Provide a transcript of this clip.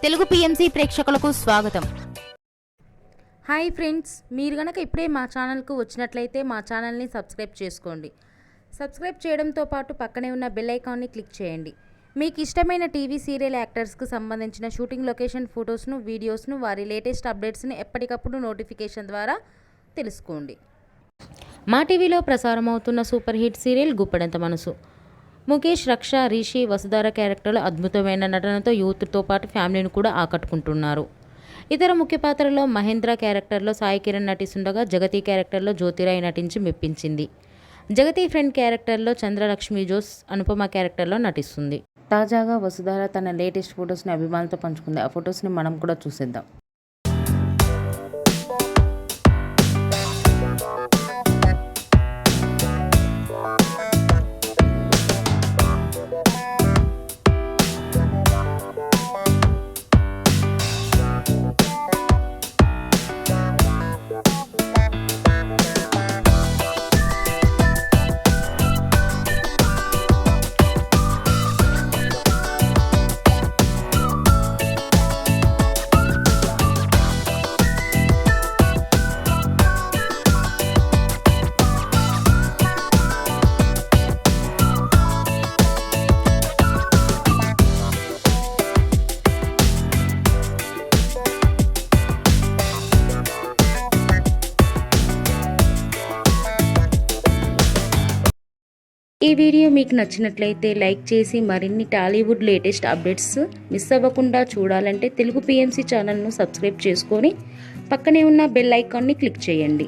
Telugu PMC ప్రేక్షకులకు స్వాగతం. Hi friends, మీరు గనక ఇప్పుడే మా ఛానల్కు వచ్చినట్లయితే మా ఛానల్ని సబ్స్క్రైబ్ చేసుకోండి. సబ్స్క్రైబ్ చేయడంతో పాటు పక్కనే ఉన్న బెల్ ఐకాన్ని క్లిక్ చేయండి. మీకు ఇష్టమైన టీవీ సీరియల్ యాక్టర్స్కు సంబంధించిన షూటింగ్ లొకేషన్ ఫొటోస్ను, వీడియోస్ను, వారి లేటెస్ట్ అప్డేట్స్ని ఎప్పటికప్పుడు నోటిఫికేషన్ ద్వారా తెలుసుకోండి. మా టీవీలో ప్రసారం అవుతున్న సూపర్ హిట్ సీరియల్ గుప్పెడంత మనసు. ముఖేష్, రక్ష, రిషి, వసుధార క్యారెక్టర్లు అద్భుతమైన నటనతో యూత్తో పాటు ఫ్యామిలీని కూడా ఆకట్టుకుంటున్నారు. ఇతర ముఖ్య పాత్రలో మహేంద్ర క్యారెక్టర్లో సాయి కిరణ్ నటిస్తుండగా, జగతి క్యారెక్టర్లో జ్యోతిరాయ్ నటించి మెప్పించింది. జగతి ఫ్రెండ్ క్యారెక్టర్లో చంద్రలక్ష్మి జోస్ అనుపమ క్యారెక్టర్లో నటిస్తుంది. తాజాగా వసుధార తన లేటెస్ట్ ఫొటోస్ని అభిమానులతో పంచుకుంది. ఆ ఫొటోస్ని మనం కూడా చూసేద్దాం. ఈ వీడియో మీకు నచ్చినట్లయితే లైక్ చేసి మరిన్ని టాలీవుడ్ లేటెస్ట్ అప్డేట్స్ మిస్ అవ్వకుండా చూడాలంటే తెలుగు పిఎంసి ఛానల్ను సబ్స్క్రైబ్ చేసుకొని పక్కనే ఉన్న బెల్ ఐకాన్ని క్లిక్ చేయండి.